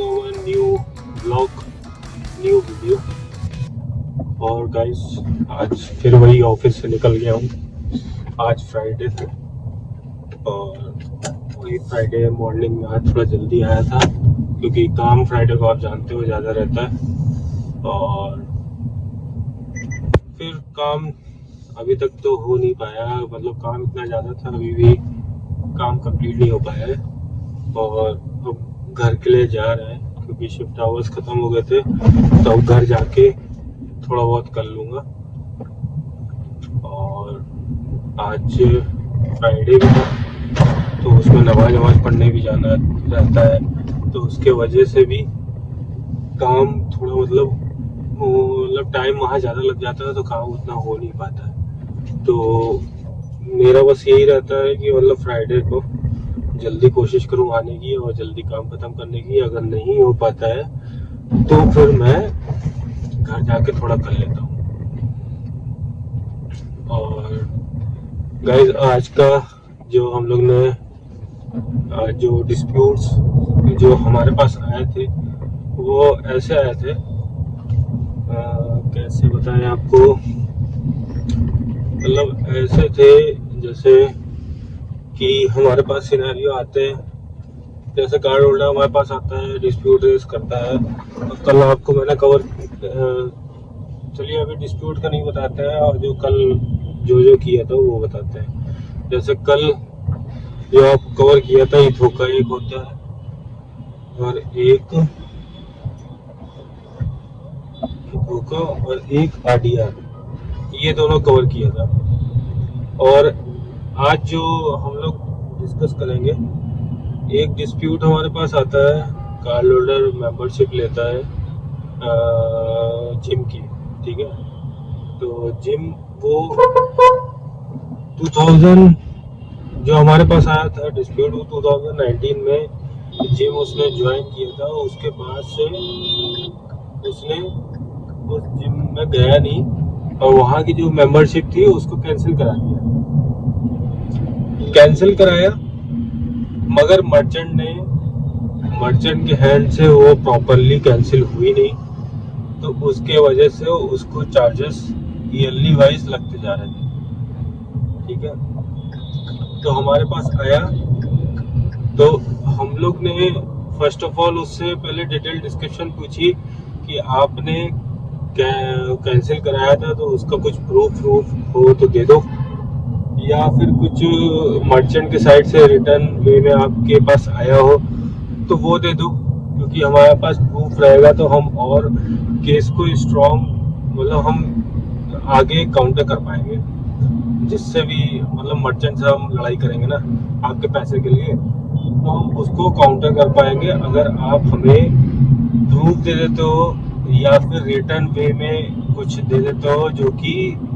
To our new blog, new video. और guys आज फिर वही ऑफिस से निकल गया हूँ। आज फ्राइडे था और वही फ्राइडे मॉर्निंग में आज थोड़ा जल्दी आया था क्योंकि काम फ्राइडे को आप जानते हो ज़्यादा रहता है। और फिर काम अभी तक तो हो नहीं पाया, मतलब काम इतना ज़्यादा था, अभी भी काम कंप्लीट नहीं हो पाया है। और अब घर के लिए जा रहे हैं क्योंकि शिफ्ट आवर्स ख़त्म हो गए थे, तो अब घर जाके थोड़ा बहुत कर लूँगा। और आज फ्राइडे भी था तो उसमें नमाज पढ़ने भी जाना रहता है, तो उसके वजह से भी काम थोड़ा मतलब टाइम वहाँ ज़्यादा लग जाता है, तो काम उतना हो नहीं पाता है। तो मेरा बस यही रहता है कि मतलब फ्राइडे को जल्दी कोशिश करूँ आने की और जल्दी काम ख़त्म करने की। अगर नहीं हो पाता है तो फिर मैं घर जाके थोड़ा कर लेता हूँ। और गाइस आज का जो हम लोग ने जो डिस्प्यूट्स जो हमारे पास आए थे वो ऐसे आए थे, कैसे बताएं आपको, मतलब ऐसे थे जैसे कि हमारे पास सिनेरियो आते हैं, जैसे कार्ड होल्डर हमारे पास आता है, डिस्प्यूट रेस करता है। कल आपको मैंने कवर, चलिए अभी डिस्प्यूट का नहीं बताते हैं, और जो कल जो किया था वो बताते हैं। जैसे कल जो आप कवर किया था ये धोखा एक होता है और एक धोखा और एक आरडीआर, ये दोनों कवर किया था। और आज जो हम लोग डिस्कस करेंगे, एक डिस्प्यूट हमारे पास आता है, कार्ड होल्डर मेंबरशिप लेता है जिम की, ठीक है। तो जिम वो 2000 जो हमारे पास आया था डिस्प्यूट, वो 2019 में जिम उसने ज्वाइन किया था। उसके बाद से उसने उस जिम में गया नहीं और वहाँ की जो मेंबरशिप थी उसको कैंसिल करा दिया। कैंसिल कराया मगर मर्चेंट के हैंड से वो प्रॉपरली कैंसिल हुई नहीं, तो उसके वजह से उसको चार्जेस ईयरली वाइज लगते जा रहे थे, ठीक है। तो हमारे पास आया तो हम लोग ने फर्स्ट ऑफ ऑल उससे पहले डिटेल डिस्कशन पूछी कि आपने कैंसिल कराया था तो उसका कुछ प्रूफ हो तो दे दो, या फिर कुछ मर्चेंट के साइड से रिटर्न वे में आपके पास आया हो तो वो दे दो, क्योंकि हमारे पास प्रूफ रहेगा तो हम और केस को स्ट्रॉन्ग, मतलब हम आगे काउंटर कर पाएंगे, जिससे भी मतलब मर्चेंट से हम लड़ाई करेंगे ना आपके पैसे के लिए, तो हम उसको काउंटर कर पाएंगे अगर आप हमें प्रूफ दे देते हो या फिर रिटर्न वे में कुछ दे देते हो जो कि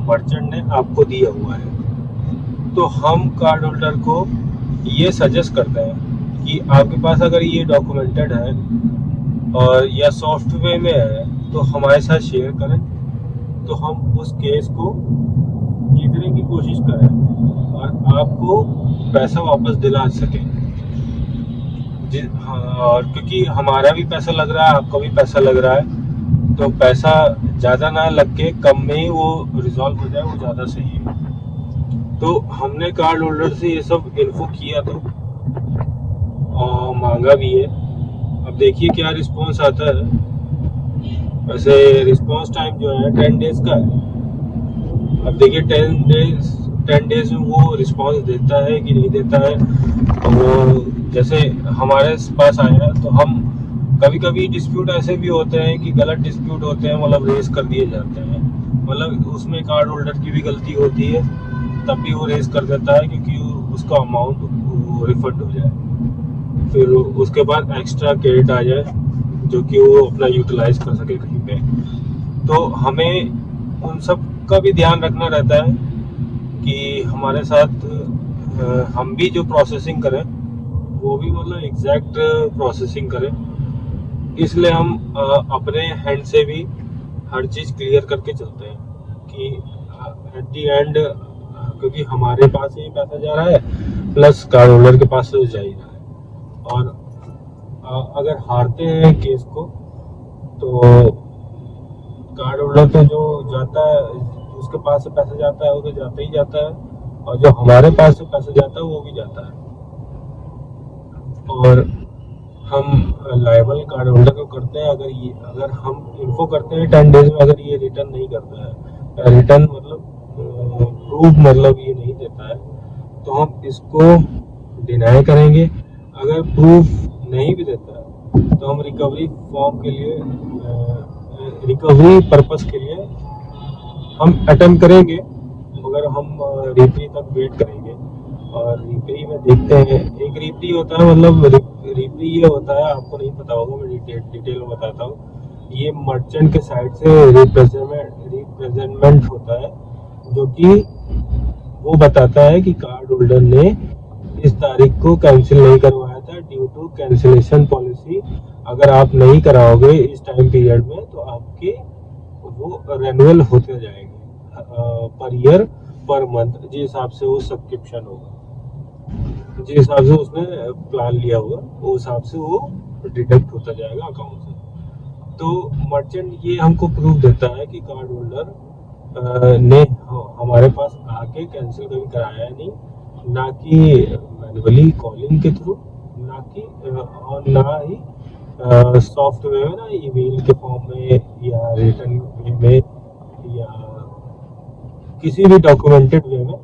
मर्चेंट ने आपको दिया हुआ है। तो हम कार्ड होल्डर को ये सजेस्ट करते हैं कि आपके पास अगर ये डॉक्यूमेंटेड है और या सॉफ्टवेयर में है तो हमारे साथ शेयर करें, तो हम उस केस को जीतने की कोशिश करें और आपको पैसा वापस दिला सकें। और क्योंकि हमारा भी पैसा लग रहा है, आपका भी पैसा लग रहा है, तो पैसा ज़्यादा ना लग के कम में ही वो रिजॉल्व हो जाए, वो ज़्यादा सही है। तो हमने कार्ड होल्डर से ये सब इन्फो किया तो और मांगा भी है। अब देखिए क्या रिस्पांस आता है। वैसे रिस्पांस टाइम जो है 10 डेज का है। अब देखिए 10 डेज में वो रिस्पांस देता है कि नहीं देता है। वो जैसे हमारे पास आया तो हम कभी कभी डिस्प्यूट ऐसे भी होते हैं कि गलत डिस्प्यूट होते हैं, मतलब रेस कर दिए जाते हैं, मतलब उसमें कार्ड होल्डर की भी गलती होती है, तब भी वो रेस कर देता है क्योंकि उसका अमाउंट रिफंड हो जाए, फिर उसके बाद एक्स्ट्रा क्रेडिट आ जाए जो कि वो अपना यूटिलाइज कर सके कहीं पे। तो हमें उन सब का भी ध्यान रखना रहता है कि हमारे साथ हम भी जो प्रोसेसिंग करें वो भी मतलब एग्जैक्ट प्रोसेसिंग करें, इसलिए हम अपने हैंड से भी हर चीज़ क्लियर करके चलते हैं कि एट दी एंड, क्योंकि हमारे पास ही पैसा जा रहा है प्लस कार्ड होल्डर के पास से जा ही रहा है। और अगर हारते हैं केस को तो कार्ड होल्डर तो जो जाता है, उसके पास से पैसा जाता है वो तो जाता ही जाता है, और जो हमारे पास से पैसा जाता है वो भी जाता है। और हम लायबल कार्ड होल्डर को करते हैं अगर हम इन्फो करते हैं 10 डेज में, अगर ये रिटर्न नहीं करता है, रिटर्न मतलब प्रूफ मतलब ये नहीं देता है, तो हम इसको डिनाई करेंगे। अगर प्रूफ नहीं भी देता है तो हम रिकवरी फॉर्म के लिए, रिकवरी पर्पस के लिए हम अटेम्प्ट करेंगे, मगर हम रिफरी तक वेट करेंगे। और रिफरी में देखते हैं, एक रिफरी होता है, मतलब रिफरी ये होता है, आपको नहीं पता होगा, मैं डिटेल में बताता हूँ। ये मर्चेंट के साइड से रिप्रेजेंटमेंट होता है, जो कि वो बताता है कि कार्ड होल्डर ने इस तारीख को कैंसिल नहीं करवाया था ड्यू टू कैंसिलेशन पॉलिसी। अगर आप नहीं कराओगे इस टाइम पीरियड में तो आपके वो रेन्युअल होते जाएंगे पर ईयर पर मंथ, जिस हिसाब से वो सब्सक्रिप्शन होगा, जिस हिसाब से उसने प्लान लिया होगा वो हिसाब से वो डिडक्ट होता जाएगा अकाउंट से। तो मर्चेंट ये हमको प्रूफ देता है कि कार्ड होल्डर ने हमारे पास आके कैंसिल कभी कराया नहीं, ना कि मैनुअली कॉलिंग के थ्रू, ना कि और ना ही सॉफ्टवेयर में, ना ईमेल के फॉर्म में या रिटर्न वे में या किसी भी डॉक्यूमेंटेड वे में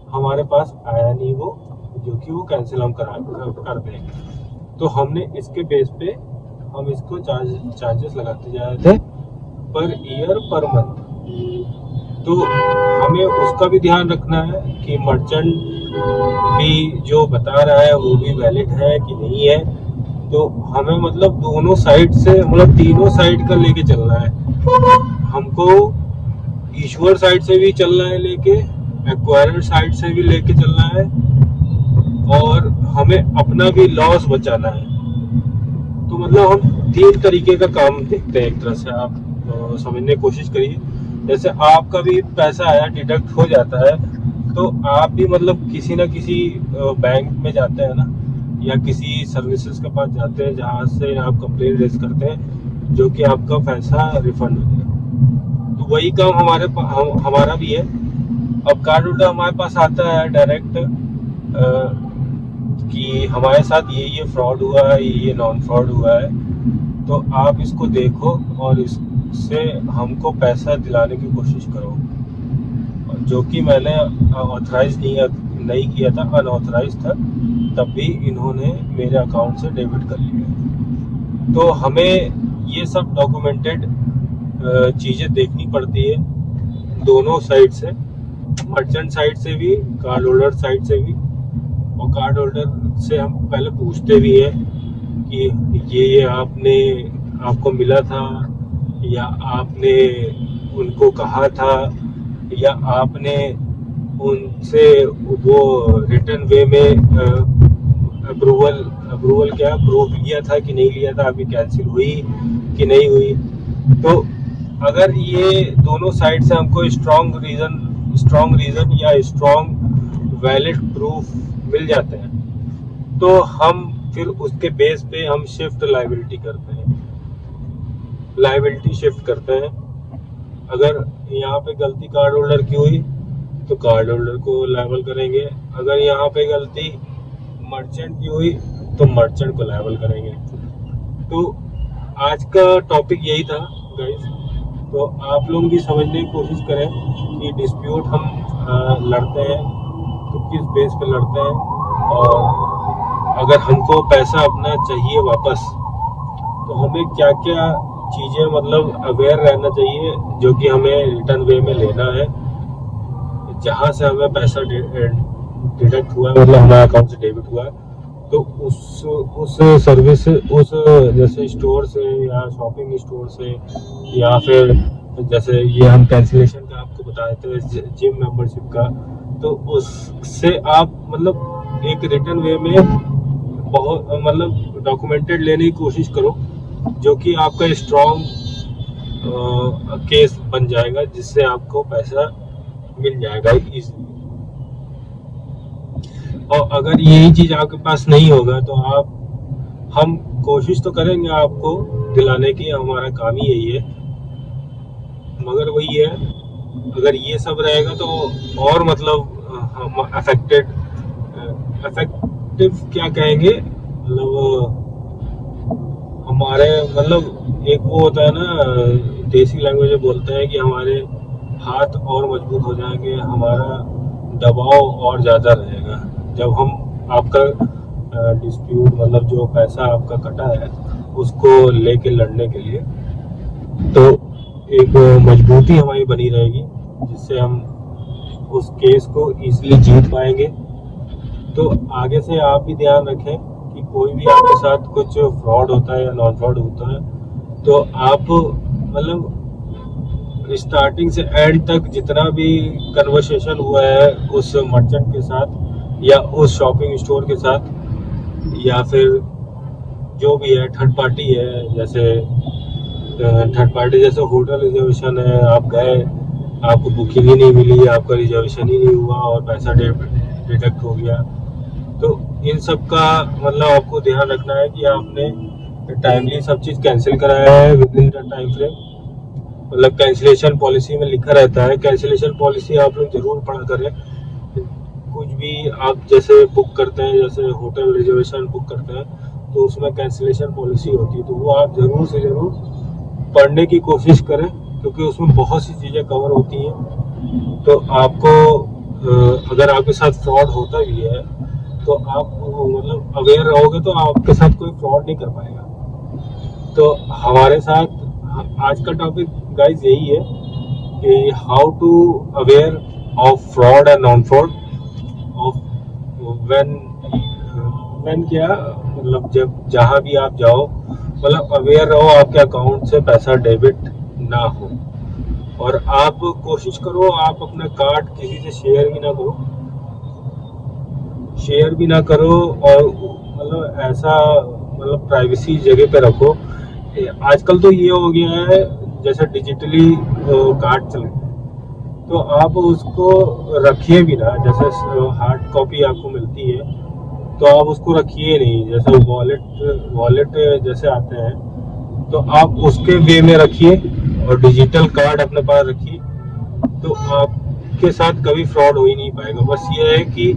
हमारे पास आया नहीं वो, जो कि वो कैंसिल हम कर देंगे। तो हमने इसके बेस पे हम इसको चार्जेस लगाते जा रहे थे पर ईयर पर मंथ। तो हमें उसका भी ध्यान रखना है कि मर्चेंट भी जो बता रहा है वो भी वैलिड है कि नहीं है। तो हमें मतलब दोनों साइड से, मतलब तीनों साइड का लेके चलना है। हमको इशूअर साइड से भी चलना है लेके, एक्वायरर साइड से भी लेके चलना है, और हमें अपना भी लॉस बचाना है। तो मतलब हम 3 तरीके का काम देखते हैं। एक तरह से आप समझने की कोशिश करिए, जैसे आपका भी पैसा आया डिडक्ट हो जाता है, तो आप भी मतलब किसी ना किसी बैंक में जाते हैं ना, या किसी सर्विसेज के पास जाते हैं जहाँ से आप कंप्लेन रेज करते हैं, जो कि आपका पैसा रिफंड हो जाए। तो वही काम हमारा भी है। अब कार्ड होल्डर हमारे पास आता है डायरेक्ट कि हमारे साथ ये फ्रॉड हुआ है, ये नॉन फ्रॉड हुआ है, तो आप इसको देखो और इससे हमको पैसा दिलाने की कोशिश करो। जो कि मैंने ऑथराइज नहीं किया था, अनऑथराइज था, तब भी इन्होंने मेरे अकाउंट से डेबिट कर लिया। तो हमें ये सब डॉक्यूमेंटेड चीज़ें देखनी पड़ती है दोनों साइड से, मर्चेंट साइड से भी, कार्ड होल्डर साइड से भी। और कार्ड होल्डर से हम पहले पूछते भी हैं कि ये आपको मिला था, या आपने उनको कहा था, या आपने उनसे वो रिटर्न वे में अप्रूवल क्या प्रूफ लिया था कि नहीं लिया था, अभी कैंसिल हुई कि नहीं हुई। तो अगर ये दोनों साइड से हमको स्ट्रॉन्ग रीजन या स्ट्रॉन्ग वैलिड प्रूफ मिल जाते हैं, तो हम फिर उसके बेस पे हम लाइबिलिटी शिफ्ट करते हैं। अगर यहाँ पे गलती कार्ड होल्डर की हुई तो कार्ड होल्डर को लायबल करेंगे, अगर यहाँ पे गलती मर्चेंट की हुई तो मर्चेंट को लायबल करेंगे। तो आज का टॉपिक यही था गाइस। तो आप लोग भी समझने की कोशिश करें कि डिस्प्यूट हम लड़ते हैं तो किस बेस पे लड़ते हैं, और अगर हमको पैसा अपना चाहिए वापस तो हमें क्या क्या चीज़ें मतलब अवेयर रहना चाहिए, जो कि हमें रिटर्न वे में लेना है, जहाँ से हमें पैसा डिडक्ट हुआ है, मतलब हमारे अकाउंट से डेबिट हुआ है, तो उस सर्विस, उस जैसे स्टोर से या शॉपिंग स्टोर से, या फिर जैसे ये हम कैंसिलेशन का आपको बता देते हैं जिम मेंबरशिप का, तो उससे आप मतलब एक रिटर्न वे में बहुत मतलब डॉक्यूमेंटेड लेने की कोशिश करो, जो कि आपका स्ट्रॉन्ग केस बन जाएगा, जिससे आपको पैसा मिल जाएगा इजीली। और अगर यही चीज़ आपके पास नहीं होगा तो हम कोशिश तो करेंगे आपको दिलाने की, हमारा काम ही यही है, मगर वही है, अगर ये सब रहेगा तो और मतलब हम अफेक्टिव क्या कहेंगे, मतलब हमारे मतलब एक वो होता है ना, देसी लैंग्वेज में बोलते हैं कि हमारे हाथ और मजबूत हो जाएंगे, हमारा दबाव और ज़्यादा रहेगा जब हम आपका डिस्प्यूट मतलब जो पैसा आपका कटा है उसको लेके लड़ने के लिए, तो एक मजबूती हमारी बनी रहेगी जिससे हम उस केस को इजीली जीत पाएंगे। तो आगे से आप भी ध्यान रखें कि कोई भी आपके साथ कुछ फ्रॉड होता है या नॉन फ्रॉड होता है तो आप मतलब स्टार्टिंग से एंड तक जितना भी कन्वर्सेशन हुआ है उस मर्चेंट के साथ या उस शॉपिंग स्टोर के साथ या फिर जो भी है थर्ड पार्टी है, जैसे थर्ड पार्टी जैसे होटल रिजर्वेशन है, आप गए आपको बुकिंग ही नहीं मिली, आपका रिजर्वेशन ही नहीं हुआ और पैसा डिडक्ट हो गया, तो इन सब का मतलब आपको ध्यान रखना है कि आपने टाइमली सब चीज़ कैंसिल कराया है with in the time frame. मतलब कैंसिलेशन पॉलिसी में लिखा रहता है, कैंसिलेशन पॉलिसी आप लोग जरूर पढ़ा करें। कुछ भी आप जैसे बुक करते हैं, जैसे होटल रिजर्वेशन बुक करते हैं तो उसमें कैंसिलेशन पॉलिसी होती है, तो वो आप ज़रूर से ज़रूर पढ़ने की कोशिश करें क्योंकि उसमें बहुत सी चीज़ें कवर होती हैं। तो आपको अगर आपके साथ फ्रॉड होता भी है तो आप मतलब अवेयर रहोगे तो आपके साथ कोई फ्रॉड नहीं कर पाएगा। तो हमारे साथ आज का टॉपिक गाइस यही है कि how to aware of fraud and non fraud of when क्या मतलब जब जहाँ भी आप जाओ मतलब अवेयर रहो आपके अकाउंट से पैसा डेबिट ना हो, और आप कोशिश करो आप अपना कार्ड किसी से शेयर भी ना करो और मतलब ऐसा मतलब प्राइवेसी जगह पे रखो। आजकल तो ये हो गया है जैसे डिजिटली कार्ड चल गए तो आप उसको रखिए भी ना, जैसे हार्ड कॉपी आपको मिलती है तो आप उसको रखिए नहीं, जैसे वॉलेट जैसे आते हैं तो आप उसके वे में रखिए और डिजिटल कार्ड अपने पास रखिए, तो आपके साथ कभी फ्रॉड हो ही नहीं पाएगा। बस ये है कि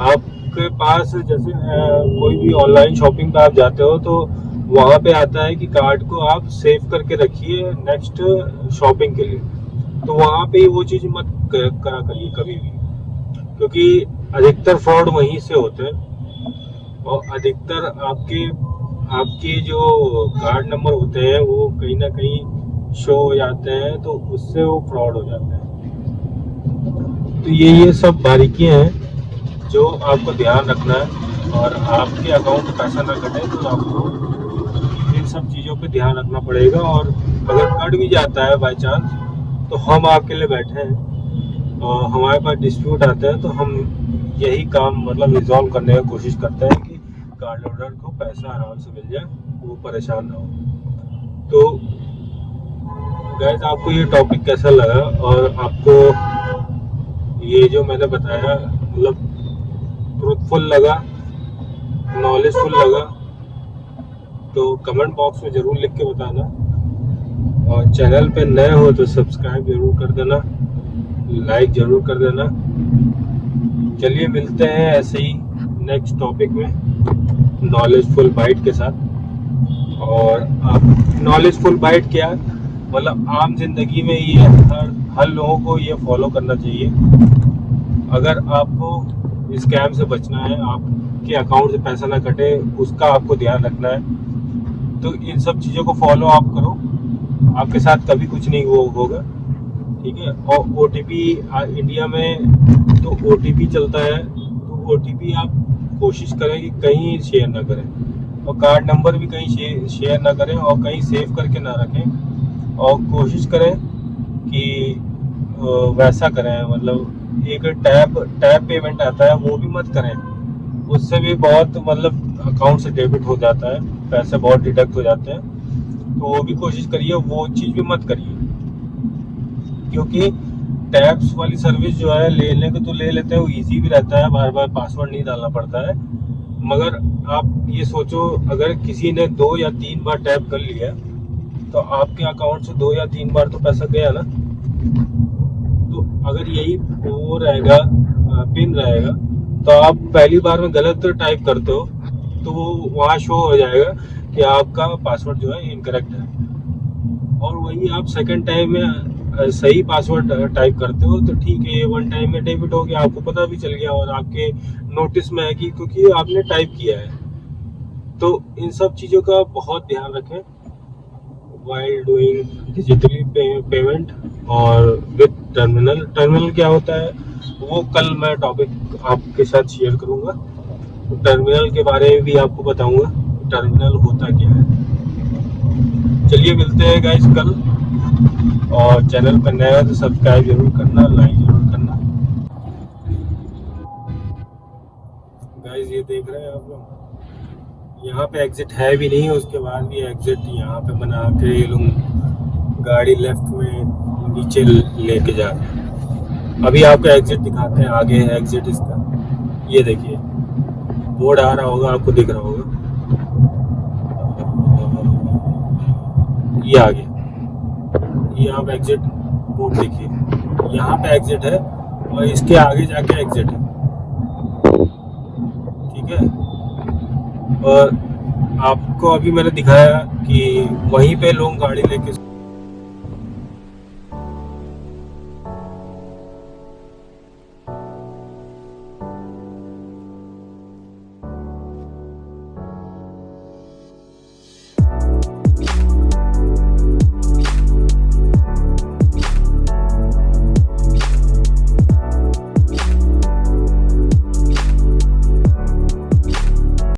आपके पास जैसे कोई भी ऑनलाइन शॉपिंग पे आप जाते हो तो वहाँ पे आता है कि कार्ड को आप सेव करके रखिए नेक्स्ट शॉपिंग के लिए, तो वहाँ पे वो चीज़ मत करा करिए कभी भी, क्योंकि अधिकतर फ्रॉड वहीं से होते हैं और अधिकतर आपके जो कार्ड नंबर होते हैं वो कहीं ना कहीं शो हो जाते हैं तो उससे वो फ्रॉड हो जाते हैं। तो ये सब बारीकियां हैं जो आपको ध्यान रखना है, और आपके अकाउंट में पैसा ना कटे तो आपको इन सब चीज़ों पे ध्यान रखना पड़ेगा। और अगर कट भी जाता है बाई चांस तो हम आपके लिए बैठे हैं और हमारे पास डिस्प्यूट आता है तो हम यही काम मतलब रिजॉल्व करने की कोशिश करते हैं कि कार्ड होल्डर को पैसा आराम से मिल जाए, वो परेशान ना हो। तो गाइस आपको ये टॉपिक कैसा लगा और आपको ये जो मैंने बताया मतलब ट्रूथफुल लगा, नॉलेजफुल लगा, तो कमेंट बॉक्स में ज़रूर लिख के बताना, और चैनल पे नए हो तो सब्सक्राइब जरूर कर देना, लाइक जरूर कर देना। चलिए मिलते हैं ऐसे ही नेक्स्ट टॉपिक में नॉलेजफुल बाइट के साथ। और आप नॉलेजफुल बाइट क्या मतलब आम जिंदगी में ये हर लोगों को ये फॉलो करना चाहिए। अगर आपको स्कैम से बचना है, आपके अकाउंट से पैसा ना कटे उसका आपको ध्यान रखना है, तो इन सब चीज़ों को फॉलो आप करो, आपके साथ कभी कुछ नहीं होगा, ठीक है। और OTP इंडिया में तो OTP चलता है, तो OTP आप कोशिश करें कि कहीं शेयर ना करें, और कार्ड नंबर भी कहीं शेयर ना करें और कहीं सेव करके ना रखें, और कोशिश करें कि वैसा करें मतलब एक टैप पेमेंट आता है वो भी मत करें, उससे भी बहुत मतलब अकाउंट से डेबिट हो जाता है, पैसे बहुत डिडक्ट हो जाते हैं, तो वो भी कोशिश करिए वो चीज़ भी मत करिए, क्योंकि टैप्स वाली सर्विस जो है लेने को तो ले लेते हैं, वो इजी भी रहता है, बार बार पासवर्ड नहीं डालना पड़ता है, मगर आप ये सोचो, अगर किसी ने 2 या 3 बार टैप कर लिया तो आपके अकाउंट से 2 या 3 बार तो पैसा गया ना। तो अगर यही वो रहेगा, पिन रहेगा, तो आप पहली बार में गलत टाइप करते हो तो वो वहाँ शो हो जाएगा कि आपका पासवर्ड जो है इनकरेक्ट है। और वही आप सेकंड टाइम में सही पासवर्ड टाइप करते हो तो ठीक है, ये वन टाइम में डेबिट हो गया, आपको पता भी चल गया और आपके नोटिस में है कि क्योंकि आपने टाइप किया है। तो इन सब चीज़ों का बहुत ध्यान रखें वाइल डूइंग डिजिटली पेमेंट। और विद टर्मिनल, टर्मिनल क्या होता है वो कल मैं टॉपिक आपके साथ शेयर करूँगा। तो टर्मिनल के बारे में भी आपको बताऊँगा टर्मिनल होता क्या है। चलिए मिलते हैं गाइस कल, और चैनल पर नया है तो सब्सक्राइब जरूर करना, लाइक जरूर करना। गाइस ये देख रहे हैं आप लोग, यहाँ पे एग्जिट है भी नहीं, उसके बाद भी एग्जिट यहाँ पे बना के ये लोग गाड़ी लेफ्ट में नीचे लेके जा रहे हैं। अभी आपको एग्जिट दिखाते हैं, आगे है एग्जिट इसका, ये देखिए बोर्ड आ रहा होगा, आपको दिख रहा होगा, ये आगे, ये आप एग्जिट बोर्ड देखिए, यहाँ पे एग्जिट है और इसके आगे जाके एग्जिट है, ठीक है। और आपको अभी मैंने दिखाया कि वहीं पे लोग गाड़ी लेके